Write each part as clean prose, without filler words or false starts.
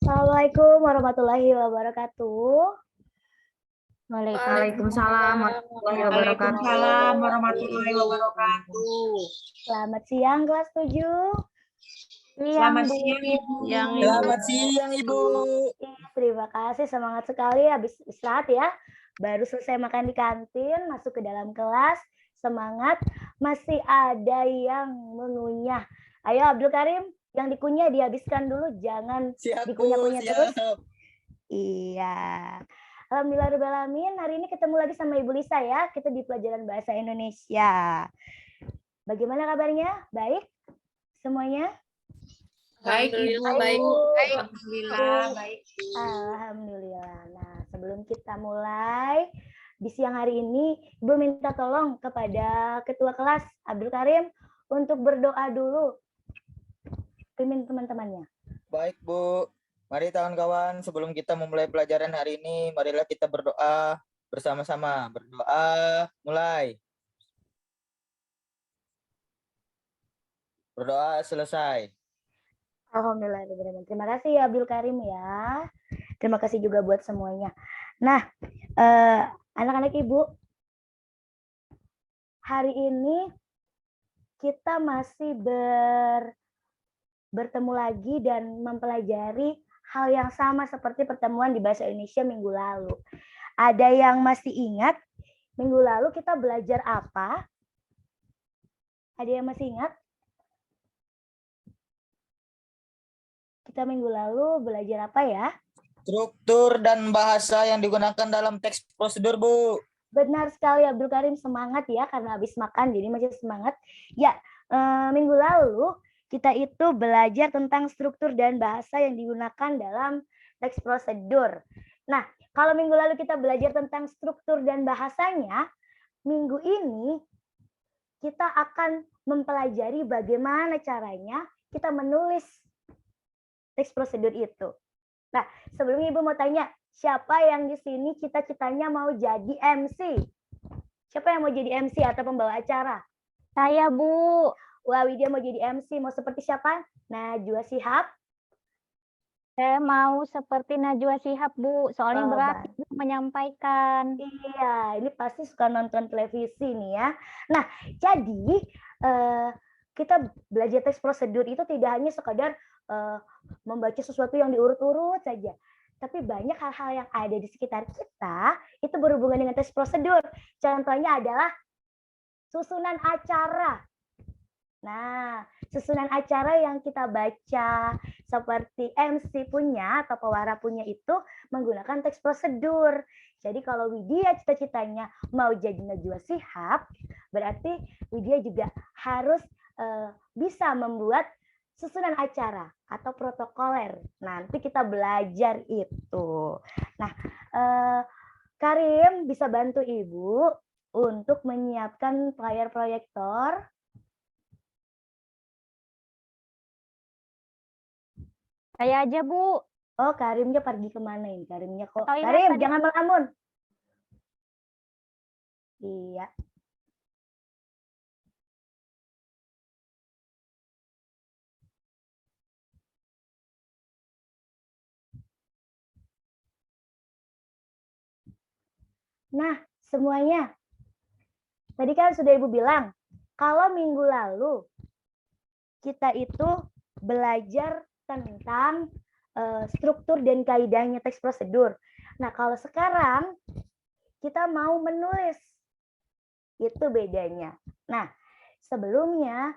Assalamualaikum warahmatullahi wabarakatuh. Waalaikumsalam warahmatullahi wabarakatuh. Waalaikumsalam warahmatullahi wabarakatuh. Selamat siang kelas 7. Selamat siang Ibu. Selamat siang Ibu. Terima kasih, semangat sekali habis istirahat ya. Baru selesai makan di kantin, masuk ke dalam kelas. Semangat, masih ada yang mengunyah. Ayo Abdul Karim, yang dikunyah dihabiskan dulu, jangan dikunyah-kunyah terus. Iya. Alhamdulillahirrahmanirrahim, hari ini ketemu lagi sama Ibu Lisa ya. Kita di pelajaran bahasa Indonesia. Bagaimana kabarnya? Baik? Semuanya? Baik Ibu. Baik. Alhamdulillah baik. Alhamdulillah. Nah, sebelum kita mulai di siang hari ini, Ibu minta tolong kepada Ketua Kelas Abdul Karim untuk berdoa dulu. Pimpin teman-temannya. Baik Bu. Mari kawan-kawan, sebelum kita memulai pelajaran hari ini, marilah kita berdoa bersama-sama. Berdoa, mulai. Berdoa selesai. Alhamdulillah. Terima kasih ya Abdul Karim ya. Terima kasih juga buat semuanya. Nah, anak-anak Ibu, hari ini kita masih bertemu lagi dan mempelajari hal yang sama seperti pertemuan di Bahasa Indonesia minggu lalu. Ada yang masih ingat minggu lalu kita belajar apa? Ada yang masih ingat? Kita minggu lalu belajar apa ya? Struktur dan bahasa yang digunakan dalam teks prosedur, Bu. Benar sekali Abdul Karim, semangat ya karena habis makan jadi masih semangat. Ya, minggu lalu kita itu belajar tentang struktur dan bahasa yang digunakan dalam teks prosedur. Nah, kalau minggu lalu kita belajar tentang struktur dan bahasanya, minggu ini kita akan mempelajari bagaimana caranya kita menulis teks prosedur itu. Nah, sebelumnya Ibu mau tanya, siapa yang di sini cita-citanya mau jadi MC? Siapa yang mau jadi MC atau pembawa acara? Saya, Bu. Wah, Widya mau jadi MC. Mau seperti siapa? Najwa Shihab? Saya mau seperti Najwa Shihab, Bu. Soalnya berat baik. menyampaikan. Iya, ini pasti suka nonton televisi nih ya. Nah, jadi kita belajar teks prosedur itu tidak hanya sekadar membaca sesuatu yang diurut-urut saja. Tapi banyak hal-hal yang ada di sekitar kita itu berhubungan dengan teks prosedur. Contohnya adalah susunan acara. Nah, susunan acara yang kita baca seperti MC punya atau pewara punya itu menggunakan teks prosedur. Jadi kalau Widya cita-citanya mau jadi Najwa Shihab, berarti Widya juga harus bisa membuat susunan acara atau protokoler. Nanti kita belajar itu. Nah, Karim bisa bantu Ibu untuk menyiapkan layar proyektor. Saya aja, Bu. Oh, Karimnya pergi kemana ini? Karimnya kok? Toilet Karim, tadi. jangan melamun. Iya. Nah, semuanya. Tadi kan sudah Ibu bilang, kalau minggu lalu kita itu belajar tentang struktur dan kaidahnya teks prosedur. Nah, kalau sekarang kita mau menulis, itu bedanya. Nah, sebelumnya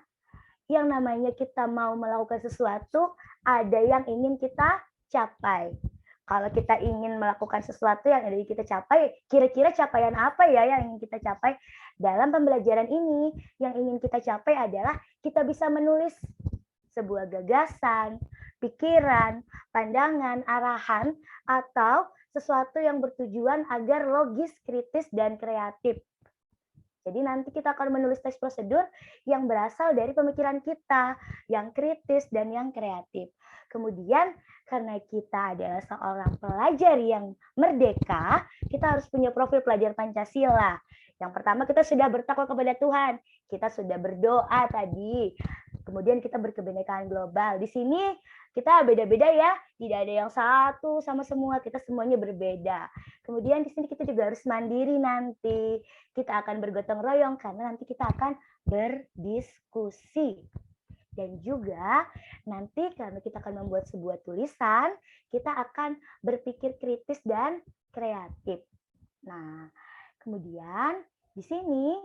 yang namanya kita mau melakukan sesuatu, ada yang ingin kita capai. Kalau kita ingin melakukan sesuatu yang ada kita capai, kira-kira capaian apa ya yang ingin kita capai? Dalam pembelajaran ini, yang ingin kita capai adalah kita bisa menulis sebuah gagasan, pikiran, pandangan, arahan, atau sesuatu yang bertujuan agar logis, kritis, dan kreatif. Jadi nanti kita akan menulis teks prosedur yang berasal dari pemikiran kita, yang kritis dan yang kreatif. Kemudian karena kita adalah seorang pelajar yang merdeka, kita harus punya profil pelajar Pancasila. Yang pertama kita sudah bertakwa kepada Tuhan, kita sudah berdoa tadi. Kemudian kita berkebinekaan global. Di sini kita beda-beda ya, Tidak ada yang satu sama semua, kita semuanya berbeda. Kemudian di sini kita juga harus mandiri nanti. Kita akan bergotong royong karena nanti kita akan berdiskusi. Dan juga nanti karena kita akan membuat sebuah tulisan, kita akan berpikir kritis dan kreatif. Nah, kemudian di sini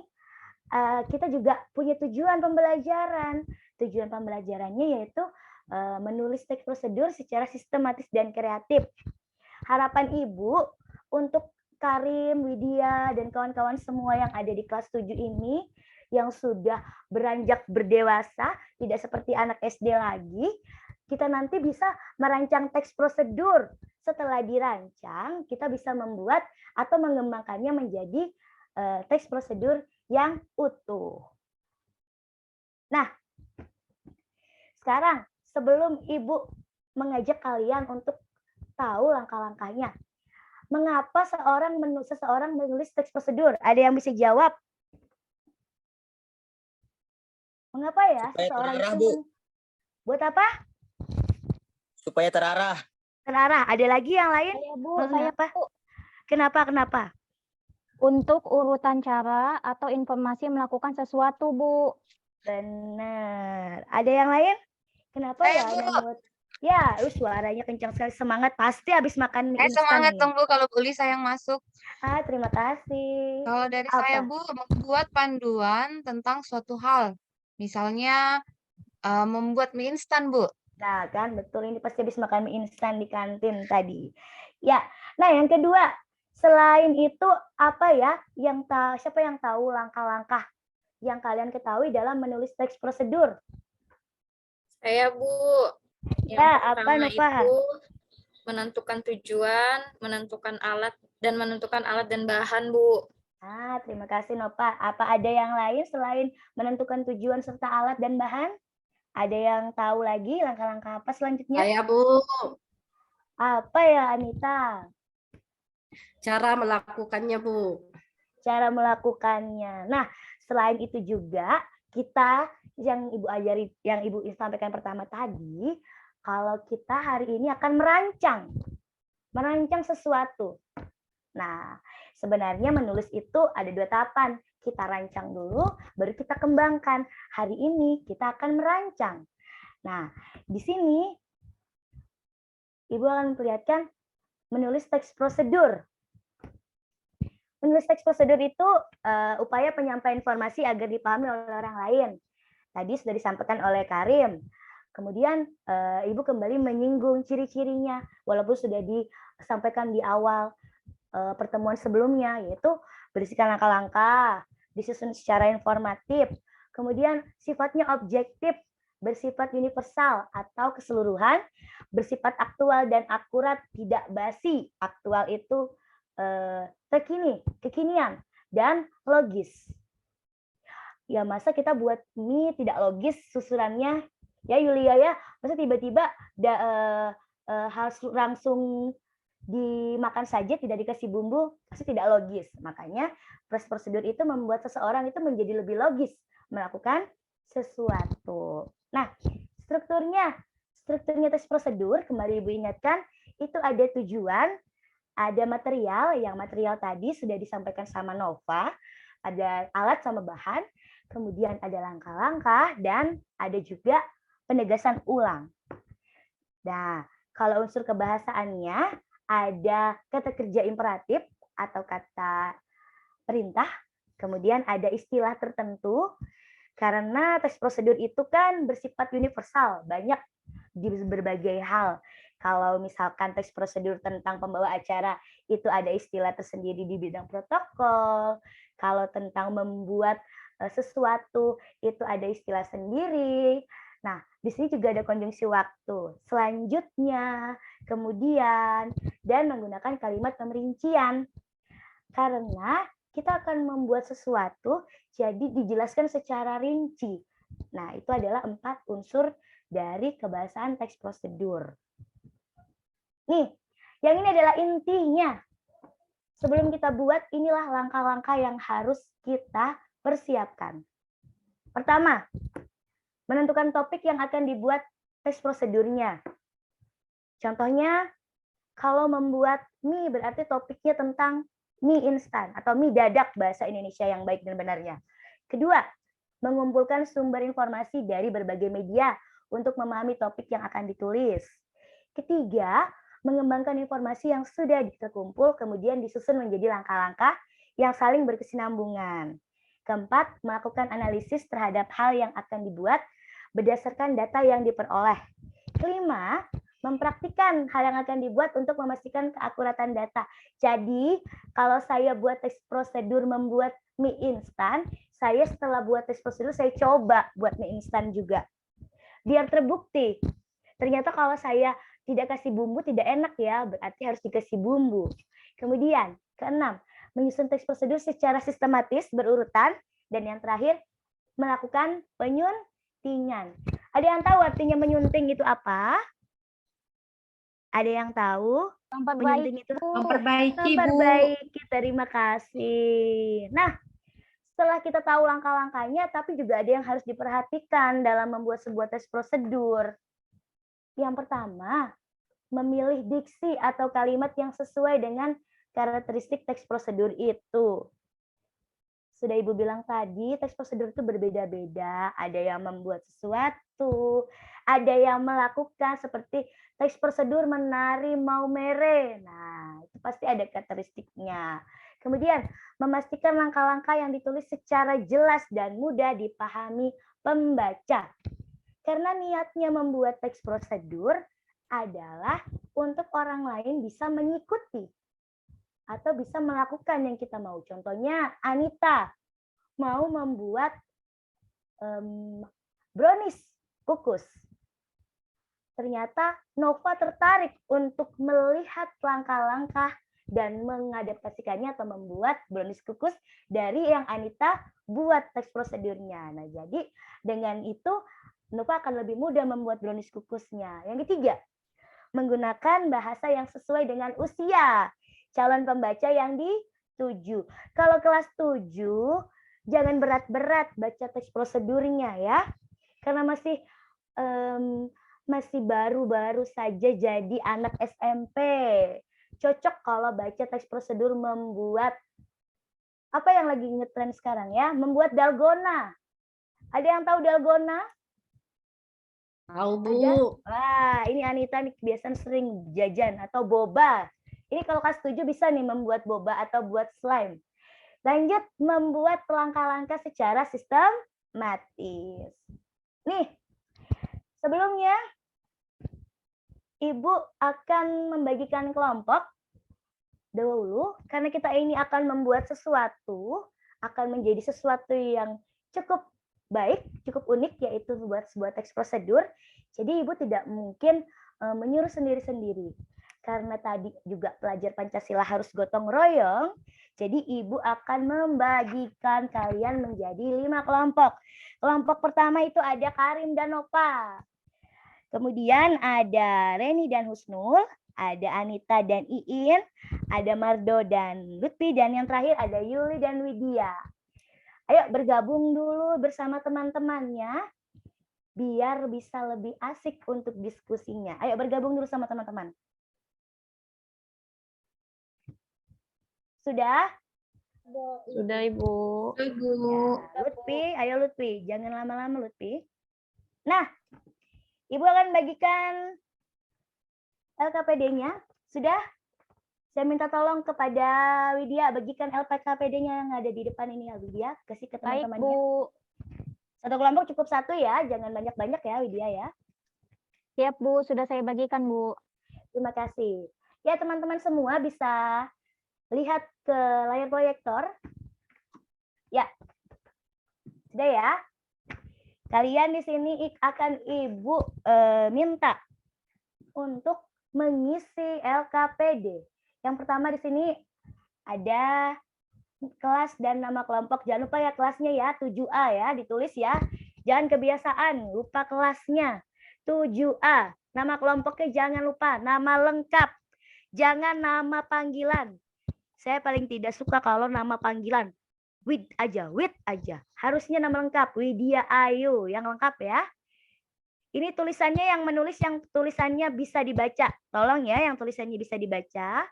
kita juga punya tujuan pembelajaran. Tujuan pembelajarannya yaitu menulis teks prosedur secara sistematis dan kreatif. Harapan Ibu untuk Karim, Widya, dan kawan-kawan semua yang ada di kelas 7 ini yang sudah beranjak berdewasa, tidak seperti anak SD lagi, kita nanti bisa merancang teks prosedur. Setelah dirancang, kita bisa membuat atau mengembangkannya menjadi teks prosedur yang utuh. Nah, sekarang sebelum Ibu mengajak kalian untuk tahu langkah-langkahnya, mengapa seseorang menulis teks prosedur? Ada yang bisa jawab? Mengapa ya Supaya seseorang terarah, itu Bu. buat apa? Supaya terarah. Terarah. Ada lagi yang lain? Saya Bu, Kenapa? Bu. Kenapa? Untuk urutan cara atau informasi melakukan sesuatu, Bu. Benar. Ada yang lain? Kenapa Saya, ya? Bu. Namut? Ya, suaranya kencang sekali. Semangat. Pasti habis makan mie Saya instan semangat ini. dong Bu kalau Bu Lisa yang masuk. Terima kasih. Kalau dari Apa? saya Bu, membuat panduan tentang suatu hal. Misalnya membuat mie instan Bu. Nah, kan betul, ini pasti habis makan mie instan di kantin tadi. Ya. Nah, yang kedua, selain itu apa ya yang siapa yang tahu langkah-langkah yang kalian ketahui dalam menulis teks prosedur? Saya Bu, yang Ya, apa pertama Nova? itu menentukan tujuan, menentukan alat dan bahan Bu. Terima kasih Nova. Apa ada yang lain selain menentukan tujuan serta alat dan bahan? Ada yang tahu lagi langkah-langkah apa selanjutnya? Saya Bu, Apa ya Anita? cara melakukannya Bu. Cara melakukannya. Nah, selain itu juga kita yang Ibu ajari, yang Ibu sampaikan pertama tadi, kalau kita hari ini akan merancang sesuatu. Nah, sebenarnya menulis itu ada 2 tahapan. Kita rancang dulu, baru kita kembangkan. Hari ini kita akan merancang. Nah, di sini Ibu akan memperlihatkan menulis teks prosedur. Menulis teks prosedur itu upaya penyampaian informasi agar dipahami oleh orang lain. Tadi sudah disampaikan oleh Karim. Kemudian Ibu kembali menyinggung ciri-cirinya, walaupun sudah disampaikan di awal pertemuan sebelumnya, yaitu berisikan langkah-langkah, disusun secara informatif, kemudian sifatnya objektif, bersifat universal atau keseluruhan, bersifat aktual dan akurat, tidak basi. Aktual itu kekinian, dan logis. Ya masa kita buat mie tidak logis susurannya, ya Yulia ya, masa tiba-tiba harus langsung dimakan saja tidak dikasih bumbu, pasti tidak logis. Makanya prosedur itu membuat seseorang itu menjadi lebih logis melakukan sesuatu. Nah, strukturnya teks prosedur, kembali Ibu ingatkan, itu ada tujuan, ada material, yang material tadi sudah disampaikan sama Nova, ada alat sama bahan, kemudian ada langkah-langkah, dan ada juga penegasan ulang. Nah, kalau unsur kebahasaannya, ada kata kerja imperatif atau kata perintah, kemudian ada istilah tertentu, karena teks prosedur itu kan bersifat universal, banyak di berbagai hal. Kalau misalkan teks prosedur tentang pembawa acara, itu ada istilah tersendiri di bidang protokol. Kalau tentang membuat sesuatu, itu ada istilah sendiri. Nah, di sini juga ada konjungsi waktu. Selanjutnya, kemudian, dan menggunakan kalimat pemerincian. Karena kita akan membuat sesuatu, jadi dijelaskan secara rinci. Nah, itu adalah 4 unsur dari kebahasaan teks prosedur. Nih, yang ini adalah intinya. Sebelum kita buat, inilah langkah-langkah yang harus kita persiapkan. Pertama, menentukan topik yang akan dibuat teks prosedurnya. Contohnya, kalau membuat mie berarti topiknya tentang mie instan atau mie dadak bahasa Indonesia yang baik dan benarnya. Kedua, mengumpulkan sumber informasi dari berbagai media untuk memahami topik yang akan ditulis. Ketiga, mengembangkan informasi yang sudah terkumpul kemudian disusun menjadi langkah-langkah yang saling berkesinambungan. Keempat, melakukan analisis terhadap hal yang akan dibuat berdasarkan data yang diperoleh. Kelima, mempraktikkan hal yang akan dibuat untuk memastikan keakuratan data. Jadi, kalau saya buat teks prosedur membuat mie instan, saya setelah buat teks prosedur, saya coba buat mie instan juga. Biar terbukti. Ternyata kalau saya tidak kasih bumbu tidak enak ya, berarti harus dikasih bumbu. Kemudian, keenam, menyusun teks prosedur secara sistematis, berurutan. Dan yang terakhir, melakukan penyuntingan. Ada yang tahu artinya menyunting itu apa? Ada yang tahu? Menyunting itu Memperbaiki, Bu. memperbaiki. Terima kasih. Nah, setelah kita tahu langkah-langkahnya, tapi juga ada yang harus diperhatikan dalam membuat sebuah teks prosedur. Yang pertama, memilih diksi atau kalimat yang sesuai dengan karakteristik teks prosedur itu. Sudah Ibu bilang tadi, teks prosedur itu berbeda-beda. Ada yang membuat sesuatu, ada yang melakukan seperti teks prosedur menari mau mere. Nah, itu pasti ada karakteristiknya. Kemudian, memastikan langkah-langkah yang ditulis secara jelas dan mudah dipahami pembaca. Karena niatnya membuat teks prosedur adalah untuk orang lain bisa mengikuti atau bisa melakukan yang kita mau. Contohnya Anita mau membuat brownies kukus. Ternyata Nova tertarik untuk melihat langkah-langkah dan mengadaptasikannya atau membuat brownies kukus dari yang Anita buat teks prosedurnya. Nah, jadi dengan itu Nova akan lebih mudah membuat brownies kukusnya. Yang ketiga, menggunakan bahasa yang sesuai dengan usia calon pembaca yang dituju. Kalau kelas 7, jangan berat-berat baca teks prosedurnya ya. Karena masih baru-baru saja jadi anak SMP. Cocok kalau baca teks prosedur membuat apa yang lagi ngetren sekarang ya, membuat dalgona. Ada yang tahu dalgona? Tahu, Bu. Ada? Wah, ini Anita nih kebiasaan sering jajan atau boba. Ini kalau kelas 7 bisa nih membuat boba atau buat slime. Lanjut membuat langkah-langkah secara sistematis. Nih, sebelumnya Ibu akan membagikan kelompok dahulu karena kita ini akan membuat sesuatu, akan menjadi sesuatu yang cukup baik, cukup unik, yaitu buat sebuah teks prosedur. Jadi Ibu tidak mungkin menyuruh sendiri-sendiri. Karena tadi juga pelajar Pancasila harus gotong royong, jadi Ibu akan membagikan kalian menjadi 5 kelompok. Kelompok pertama itu ada Karim dan Nova. Kemudian ada Reni dan Husnul, ada Anita dan Iin, ada Mardo dan Lutfi, dan yang terakhir ada Yuli dan Widya. Ayo bergabung dulu bersama teman-temannya, biar bisa lebih asik untuk diskusinya. Ayo bergabung dulu sama teman-teman. Sudah? Sudah, Ibu. Ibu. Ya, Lutfi, ayo Lutfi, jangan lama-lama Lutfi. Nah, Ibu akan bagikan LKPD-nya. Sudah? Saya minta tolong kepada Widya, bagikan LKPD-nya yang ada di depan ini ya Widya, kasih ke Baik, teman-temannya. Bu. Satu kelompok cukup 1 ya, jangan banyak-banyak ya Widya ya. Siap, Bu. Sudah saya bagikan, Bu. Terima kasih. Ya teman-teman semua bisa lihat ke layar proyektor. Ya, sudah ya. Kalian di sini akan Ibu minta untuk mengisi LKPD. Yang pertama di sini ada kelas dan nama kelompok. Jangan lupa ya kelasnya ya, 7A ya, ditulis ya. Jangan kebiasaan, lupa kelasnya. 7A. Nama kelompoknya jangan lupa, nama lengkap. Jangan nama panggilan. Saya paling tidak suka kalau nama panggilan. Wid aja. Harusnya nama lengkap. Widya Ayu, yang lengkap ya. Ini tulisannya yang menulis yang tulisannya bisa dibaca. Tolong ya yang tulisannya bisa dibaca.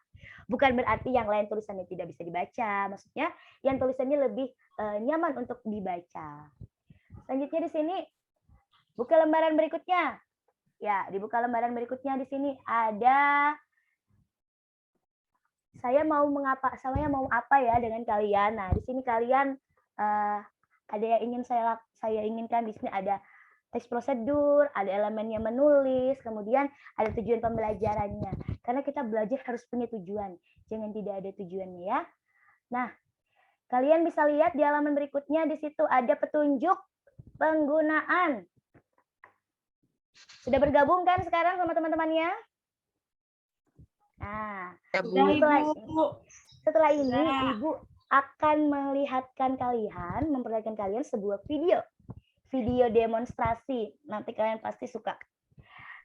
Bukan berarti yang lain tulisannya tidak bisa dibaca. Maksudnya yang tulisannya lebih nyaman untuk dibaca. Selanjutnya di sini buka lembaran berikutnya. Ya, dibuka lembaran berikutnya di sini ada saya mau apa ya dengan kalian. Nah, di sini kalian ada yang ingin saya inginkan di sini ada teks prosedur, ada elemennya menulis, kemudian ada tujuan pembelajarannya. Karena kita belajar harus punya tujuan, jangan tidak ada tujuannya ya. Nah, kalian bisa lihat di halaman berikutnya di situ ada petunjuk penggunaan. Sudah bergabung kan sekarang sama teman-temannya? Nah, setelah ini Ibu akan memperlihatkan kalian sebuah video demonstrasi. Nanti kalian pasti suka.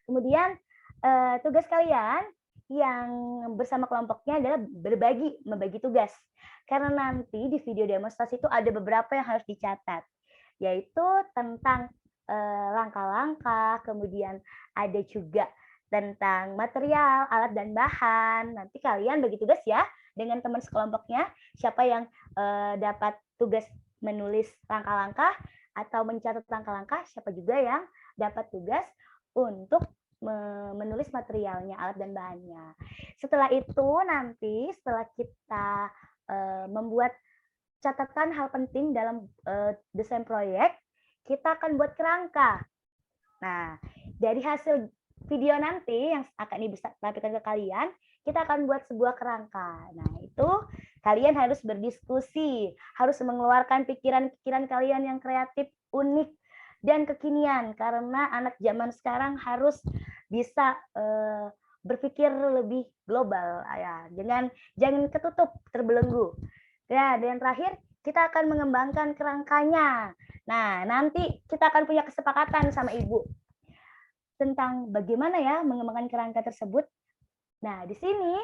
Kemudian tugas kalian yang bersama kelompoknya adalah membagi tugas. Karena nanti di video demonstrasi itu ada beberapa yang harus dicatat, yaitu tentang langkah-langkah, kemudian ada juga tentang material, alat dan bahan. Nanti kalian bagi tugas ya dengan teman sekelompoknya, siapa yang dapat tugas menulis langkah-langkah atau mencatat langkah-langkah, siapa juga yang dapat tugas untuk menulis materialnya, alat dan bahannya. Setelah itu nanti setelah kita membuat catatan hal penting dalam desain proyek, kita akan buat kerangka. Nah, dari hasil video nanti yang akan Ibu tampilkan ke kalian, kita akan buat sebuah kerangka. Nah, itu kalian harus berdiskusi, harus mengeluarkan pikiran-pikiran kalian yang kreatif, unik, dan kekinian. Karena anak zaman sekarang harus bisa berpikir lebih global. Ya, jangan ketutup, terbelenggu. Ya, dan terakhir, kita akan mengembangkan kerangkanya. Nah, nanti kita akan punya kesepakatan sama Ibu tentang bagaimana ya mengembangkan kerangka tersebut. Nah, di sini,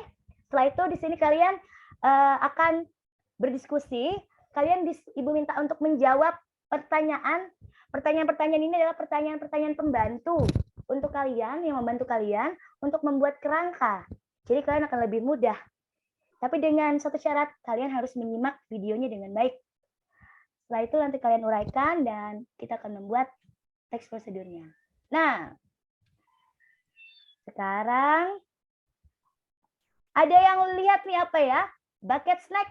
setelah itu di sini kalian akan berdiskusi. Ibu minta untuk menjawab pertanyaan. Pertanyaan-pertanyaan ini adalah pertanyaan-pertanyaan pembantu untuk kalian, yang membantu kalian untuk membuat kerangka. Jadi kalian akan lebih mudah. Tapi dengan satu syarat, kalian harus menyimak videonya dengan baik. Setelah itu nanti kalian uraikan dan kita akan membuat teks prosedurnya. Nah, sekarang ada yang lihat nih apa ya? Bucket snack.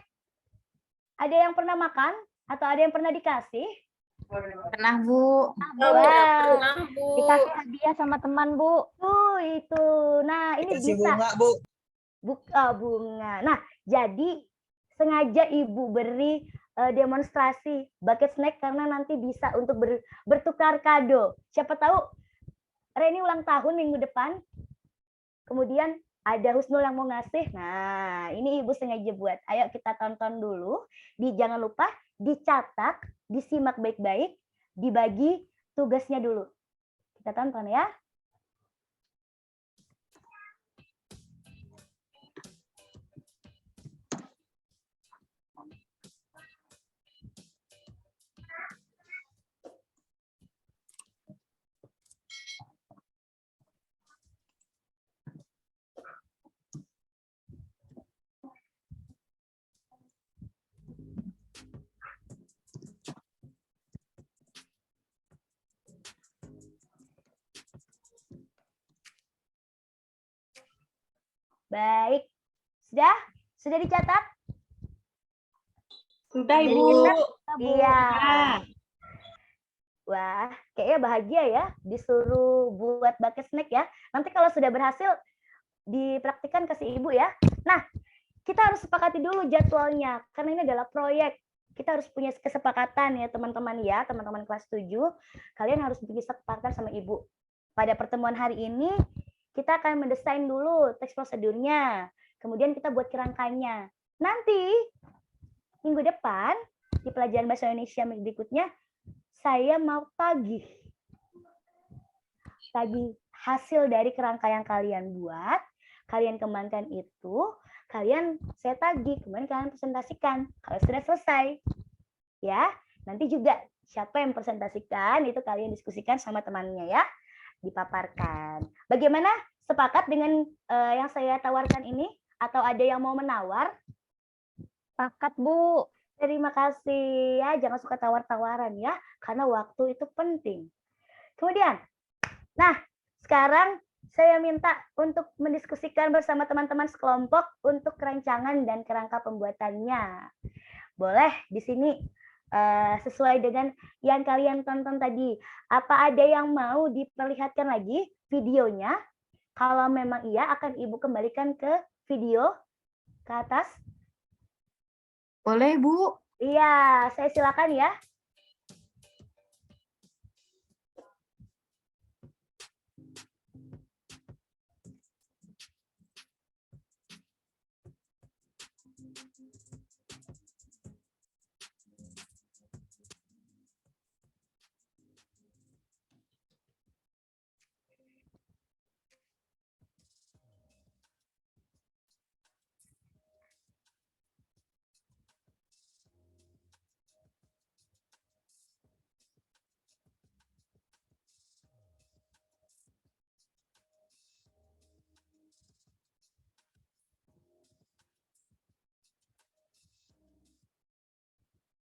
Ada yang pernah makan atau ada yang pernah dikasih? Pernah, Bu. Pernah, Bu. Dikasih hadiah sama teman, Bu. Itu. Nah, ini Dikasih bisa. bunga, Bu. Bunga. Nah, jadi sengaja Ibu beri demonstrasi bucket snack karena nanti bisa untuk bertukar kado. Siapa tahu Reni ulang tahun minggu depan, kemudian ada Husnul yang mau ngasih. Nah, ini Ibu sengaja buat. Ayo kita tonton dulu. Jangan lupa dicatat, disimak baik-baik, dibagi tugasnya dulu. Kita tonton ya. Baik. Sudah dicatat? Sudah, Sudah Ibu. dicatat? Iya. Nah, Wah, kayaknya bahagia ya disuruh buat bucket snack ya. Nanti kalau sudah berhasil dipraktikkan kasih Ibu ya. Nah, kita harus sepakati dulu jadwalnya karena ini adalah proyek. Kita harus punya kesepakatan ya teman-teman ya, teman-teman kelas 7. Kalian harus punya kesepakatan sama Ibu. Pada pertemuan hari ini kita akan mendesain dulu teks prosedurnya. Kemudian kita buat kerangkanya. Nanti minggu depan di pelajaran bahasa Indonesia berikutnya saya mau tagih hasil dari kerangka yang kalian buat, kalian kembangkan itu, saya tagih, kemudian kalian presentasikan kalau sudah selesai. Ya, nanti juga siapa yang presentasikan itu kalian diskusikan sama temannya ya. dipaparkan. Bagaimana? Sepakat dengan yang saya tawarkan ini? Atau ada yang mau menawar? Pakat, Bu. Terima kasih ya, jangan suka tawar-tawaran ya, karena waktu itu penting. Kemudian, nah sekarang saya minta untuk mendiskusikan bersama teman-teman sekelompok untuk rancangan dan kerangka pembuatannya. Boleh di sini sesuai dengan yang kalian tonton tadi. Apa ada yang mau diperlihatkan lagi videonya? Kalau memang iya, akan Ibu kembalikan ke video ke atas. Boleh, Bu. Iya, saya silakan ya.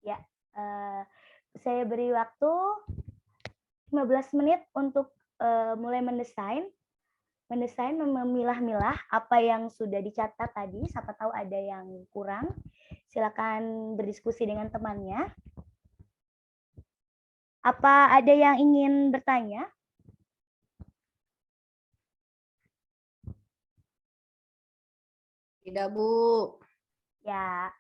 Ya, saya beri waktu 15 menit untuk mulai mendesain, memilah-milah apa yang sudah dicatat tadi. Siapa tahu ada yang kurang. Silakan berdiskusi dengan temannya. Apa ada yang ingin bertanya? Tidak, Bu. Ya,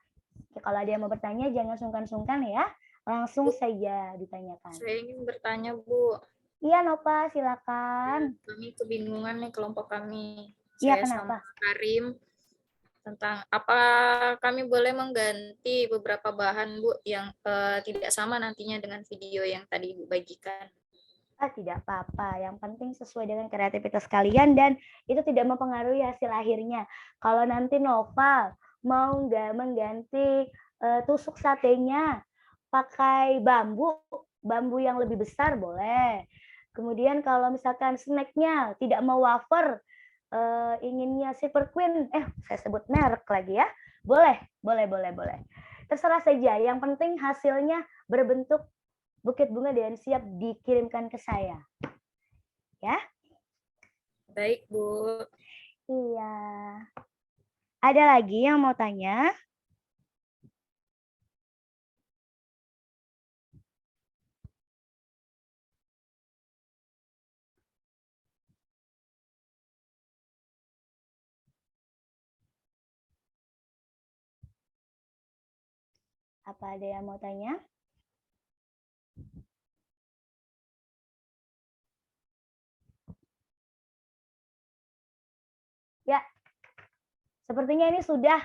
kalau ada yang mau bertanya jangan sungkan-sungkan ya. Langsung saja ditanyakan. Saya ingin bertanya, Bu. Iya, Nova, silakan. Kami kebingungan nih kelompok kami. Iya, Saya kenapa? sama Karim tentang apa kami boleh mengganti beberapa bahan, Bu, yang tidak sama nantinya dengan video yang tadi Ibu bagikan. Tidak apa-apa. Yang penting sesuai dengan kreativitas kalian dan itu tidak mempengaruhi hasil akhirnya. Kalau nanti Nova mau nggak mengganti tusuk satenya pakai bambu yang lebih besar boleh. Kemudian kalau misalkan snacknya tidak mau wafer, inginnya Silver Queen, saya sebut merek lagi ya, boleh. Terserah saja. Yang penting hasilnya berbentuk buket bunga dan siap dikirimkan ke saya. Ya? Baik, Bu. Iya. Ada lagi yang mau tanya? Apa ada yang mau tanya? Ya, sepertinya ini sudah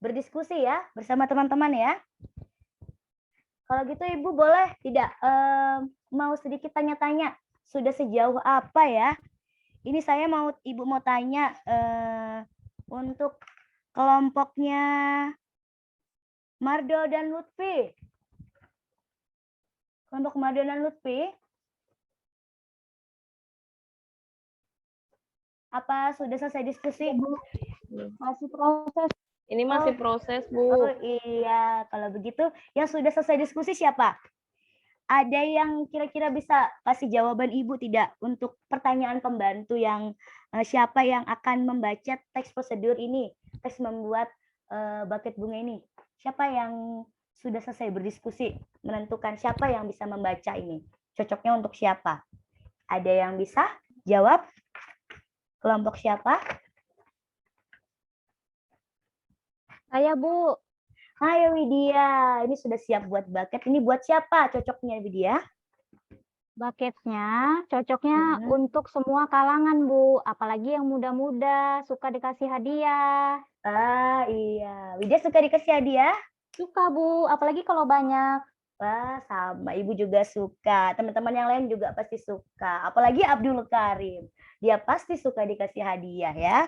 berdiskusi ya bersama teman-teman ya. Kalau gitu Ibu boleh tidak mau sedikit tanya-tanya sudah sejauh apa ya? Ini saya Ibu mau tanya untuk kelompoknya Mardo dan Lutfi. Kelompok Mardo dan Lutfi. Apa sudah selesai diskusi? Masih proses. Ini masih proses, Bu. Oh iya, kalau begitu yang sudah selesai diskusi siapa? Ada yang kira-kira bisa kasih jawaban Ibu tidak untuk pertanyaan pembantu yang siapa yang akan membaca teks prosedur ini, teks membuat buket bunga ini? Siapa yang sudah selesai berdiskusi menentukan siapa yang bisa membaca ini? Cocoknya untuk siapa? Ada yang bisa jawab? Kelompok siapa? Saya, Bu. Ayo Widya, ini sudah siap buat buket. Ini buat siapa cocoknya Widya? Bucketnya cocoknya untuk semua kalangan, Bu. Apalagi yang muda-muda, suka dikasih hadiah. Ah iya, Widya suka dikasih hadiah? Suka, Bu. Apalagi kalau banyak. Wah, sama. Ibu juga suka. Teman-teman yang lain juga pasti suka. Apalagi Abdul Karim. Dia pasti suka dikasih hadiah ya.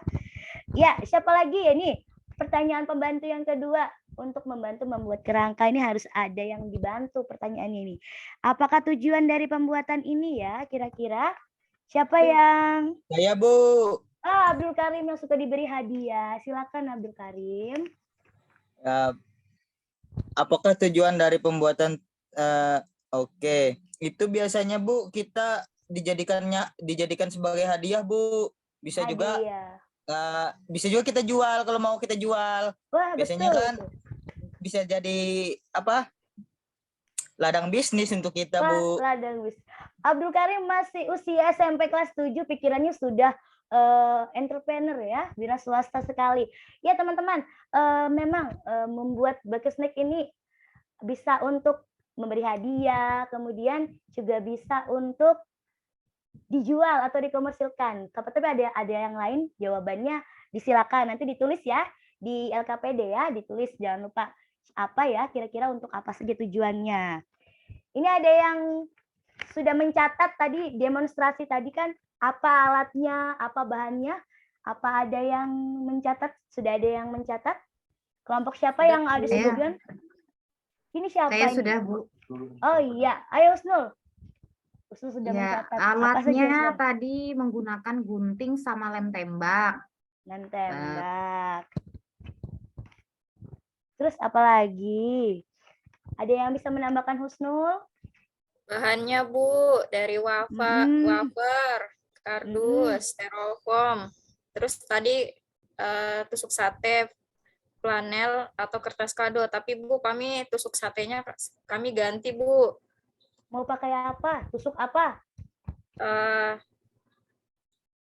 Ya, siapa lagi ya nih? Pertanyaan pembantu yang kedua. Untuk membantu membuat kerangka ini harus ada yang dibantu pertanyaannya ini. Apakah tujuan dari pembuatan ini ya kira-kira? Siapa yang Saya, Bu. Abdul Karim yang suka diberi hadiah. Silakan Abdul Karim. Apakah tujuan dari pembuatan oke. Itu biasanya, Bu, kita dijadikan sebagai hadiah, Bu. Bisa juga Hadiah. bisa juga kita jual kalau mau kita jual. Wah, Biasanya betul kan tuh. bisa jadi apa? Ladang bisnis untuk kita, Wah, Bu. ladang bis. Abdul Karim masih usia SMP kelas 7, pikirannya sudah entrepreneur ya, wira swasta sekali. Ya teman-teman, memang membuat bucket snack ini bisa untuk memberi hadiah, kemudian juga bisa untuk dijual atau dikomersilkan. Tapi ada yang lain, jawabannya disilakan nanti ditulis ya di LKPD ya, ditulis, jangan lupa apa ya kira-kira untuk apa saja tujuannya. Ini ada yang sudah mencatat tadi, demonstrasi tadi kan, apa alatnya, apa bahannya, apa ada yang mencatat? Sudah ada yang mencatat? Kelompok siapa Sudah, yang ada saya. sebagian? Ini siapa Saya ini? sudah, Bu. Oh iya, ayo Usnul. Usnul sudah Ya, mencatat. Apa saja alatnya Usnul? tadi menggunakan gunting sama lem tembak. Dan tembak. Terus apa lagi? Ada yang bisa menambahkan Husnul? Bahannya, Bu, dari Mm-mm. wafer, kardus, styrofoam. Terus tadi tusuk sate, flanel atau kertas kado. Tapi Bu, kami tusuk satenya kami ganti, Bu. Mau pakai apa? Tusuk apa?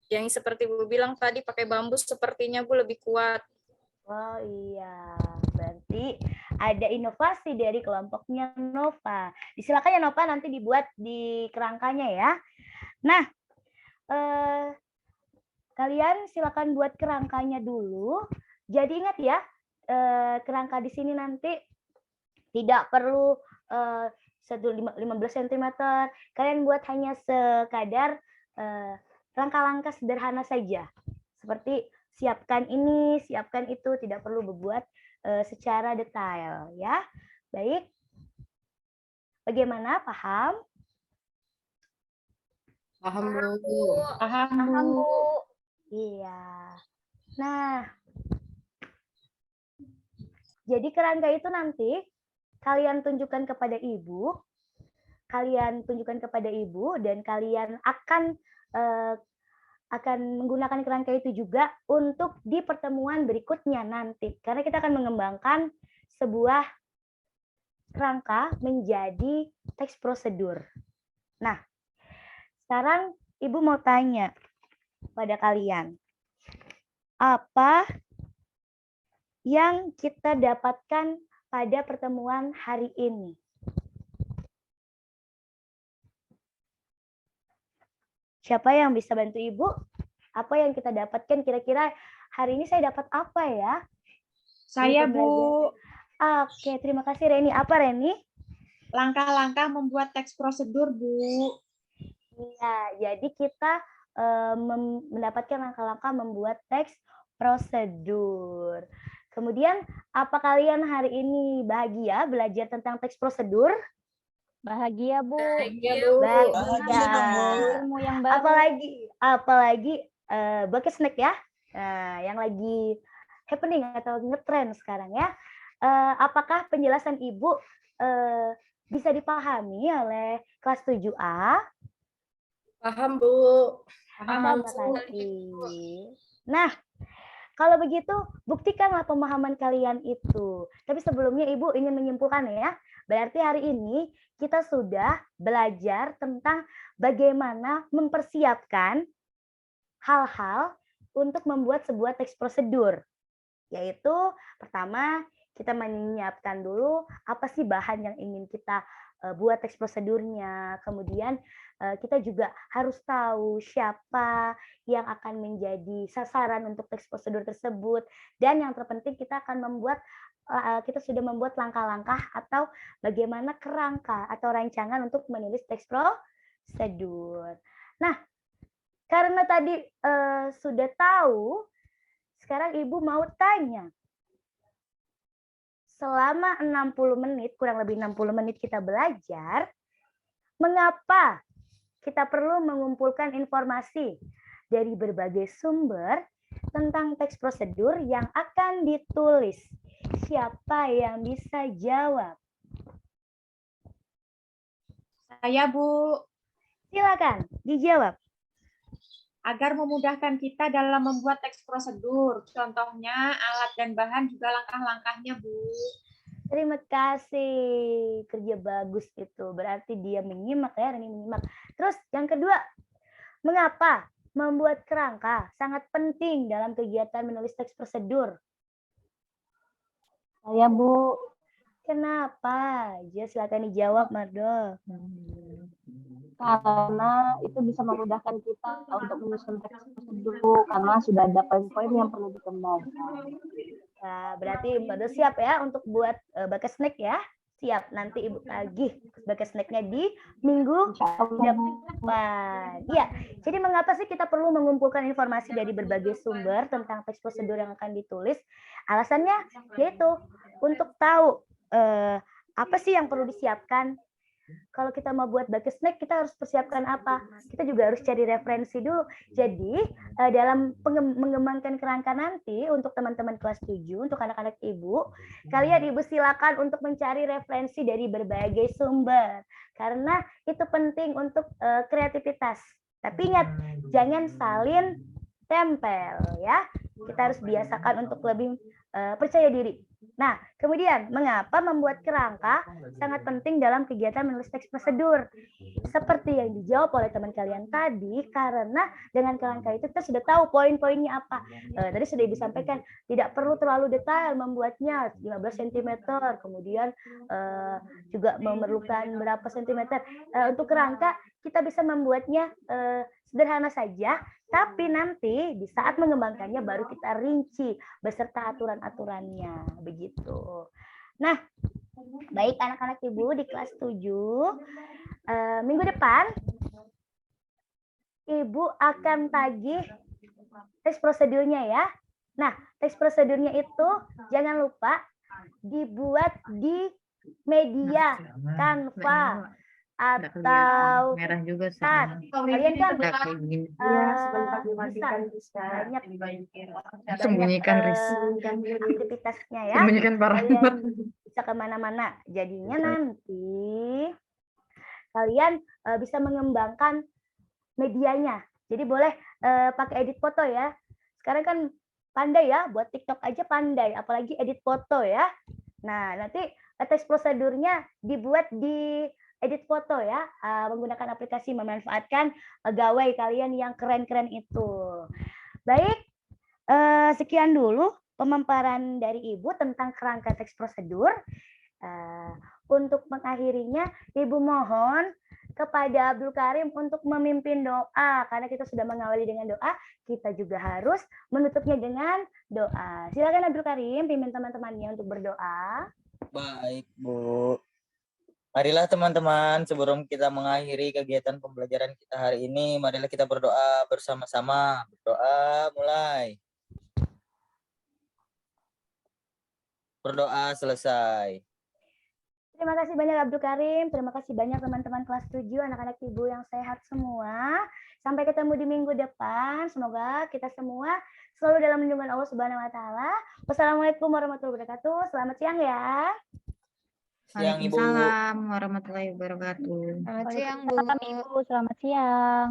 Yang seperti Bu bilang tadi pakai bambu sepertinya, Bu, lebih kuat. Oh iya, berarti ada inovasi dari kelompoknya Nova. Disilakan ya Nova, nanti dibuat di kerangkanya ya. Nah, kalian silakan buat kerangkanya dulu. Jadi ingat ya, kerangka di sini nanti tidak perlu 15 cm. Kalian buat hanya sekadar langkah-langkah sederhana saja. Seperti siapkan ini, siapkan itu, tidak perlu berbuat secara detail ya. Baik. Bagaimana? Paham? Paham, Bu. Paham, Paham, Bu. Bu. Iya. Nah, jadi kerangka itu nanti kalian tunjukkan kepada ibu, dan kalian akan menggunakan kerangka itu juga untuk di pertemuan berikutnya nanti. Karena kita akan mengembangkan sebuah kerangka menjadi teks prosedur. Nah, sekarang Ibu mau tanya pada kalian, apa yang kita dapatkan pada pertemuan hari ini? Siapa yang bisa bantu Ibu? Apa yang kita dapatkan kira-kira hari ini saya dapat apa ya? Saya, Di Bu, Oke, terima kasih Reni. Apa Reni? langkah-langkah membuat teks prosedur, Bu. Iya, jadi kita mendapatkan langkah-langkah membuat teks prosedur. Kemudian, apa kalian hari ini bahagia belajar tentang teks prosedur? Bahagia, Bu. Bahagia, Bu. Bahagia dong, Bu. Ilmu yang baru. Apalagi bucket snack ya. Nah, yang lagi happening atau ngetrend sekarang ya. Apakah penjelasan Ibu bisa dipahami oleh kelas 7A? Paham, Bu. Paham, Bu. Makasih. Nah, kalau begitu buktikanlah pemahaman kalian itu. Tapi sebelumnya Ibu ingin menyimpulkan ya. Berarti hari ini kita sudah belajar tentang bagaimana mempersiapkan hal-hal untuk membuat sebuah teks prosedur. Yaitu pertama kita menyiapkan dulu apa sih bahan yang ingin kita buat teks prosedurnya. Kemudian kita juga harus tahu siapa yang akan menjadi sasaran untuk teks prosedur tersebut. Dan yang terpenting kita akan kita sudah membuat langkah-langkah atau bagaimana kerangka atau rancangan untuk menulis teks prosedur. Nah, karena tadi sudah tahu, sekarang Ibu mau tanya. Selama 60 menit, kurang lebih 60 menit kita belajar, mengapa kita perlu mengumpulkan informasi dari berbagai sumber tentang teks prosedur yang akan ditulis. Siapa yang bisa jawab? Saya, Bu. Silakan dijawab. Agar memudahkan kita dalam membuat teks prosedur. Contohnya alat dan bahan juga langkah-langkahnya, Bu. Terima kasih. Kerja bagus itu. Berarti dia menyimak ya, Reni menyimak. Terus yang kedua, mengapa membuat kerangka sangat penting dalam kegiatan menulis teks prosedur? Saya, Bu. Kenapa? Silakan dijawab, Mardo. Karena itu bisa memudahkan kita untuk menyusun teks prosedur karena sudah ada poin-poin yang perlu dikembangkan. Nah, berarti Mardo siap ya untuk buat bakas snack ya? Siap. Nanti Ibu tagih bakas snacknya di minggu depan. Iya. Jadi mengapa sih kita perlu mengumpulkan informasi dari berbagai sumber tentang teks prosedur yang akan ditulis? Alasannya yaitu untuk tahu apa sih yang perlu disiapkan. Kalau kita mau buat bakas snack, kita harus persiapkan apa? Kita juga harus cari referensi dulu. Jadi, dalam mengembangkan kerangka nanti, untuk teman-teman kelas 7, untuk anak-anak Ibu, kalian Ibu silakan untuk mencari referensi dari berbagai sumber. Karena itu penting untuk kreativitas. Tapi ingat, jangan salin tempel ya. Kita harus biasakan untuk lebih percaya diri. Nah, kemudian mengapa membuat kerangka sangat penting dalam kegiatan menulis teks prosedur? Seperti yang dijawab oleh teman kalian tadi, karena dengan kerangka itu kita sudah tahu poin-poinnya apa. Tadi sudah Ibu sampaikan, tidak perlu terlalu detail membuatnya 15 cm, kemudian juga memerlukan berapa sentimeter. Untuk kerangka kita bisa membuatnya sederhana saja, tapi nanti di saat mengembangkannya baru kita rinci beserta aturan-aturannya, begitu. Nah, baik anak-anak Ibu di kelas 7, minggu depan Ibu akan tagih teks prosedurnya ya. Nah, teks prosedurnya itu jangan lupa dibuat di media Canva atau merah juga kalian kan bisa banyak sembunyikan aktivitasnya ya. sembunyikan parah. Kalian bisa kemana-mana. Jadinya nanti kalian bisa mengembangkan medianya. Jadi boleh pakai edit foto ya. Sekarang kan pandai ya, buat TikTok aja pandai, apalagi edit foto ya. Nah, nanti teks prosedurnya dibuat di edit foto ya, menggunakan aplikasi, memanfaatkan gawai kalian yang keren-keren itu. Baik, sekian dulu pemaparan dari Ibu tentang kerangka teks prosedur. Untuk mengakhirinya, Ibu mohon kepada Abdul Karim untuk memimpin doa. Karena kita sudah mengawali dengan doa, kita juga harus menutupnya dengan doa. Silakan Abdul Karim, pimpin teman-temannya untuk berdoa. Baik, Bu. Marilah teman-teman, sebelum kita mengakhiri kegiatan pembelajaran kita hari ini, marilah kita berdoa bersama-sama. Berdoa mulai. Berdoa selesai. Terima kasih banyak Abdul Karim, terima kasih banyak teman-teman kelas 7, anak-anak Ibu yang sehat semua. Sampai ketemu di minggu depan. Semoga kita semua selalu dalam lindungan Allah Subhanahu wa taala. Wassalamualaikum warahmatullahi wabarakatuh. Selamat siang ya. Siang Ibu. Waalaikumsalam warahmatullahi wabarakatuh. Selamat siang, Bu. Waalaikumsalam, Ibu. Selamat siang.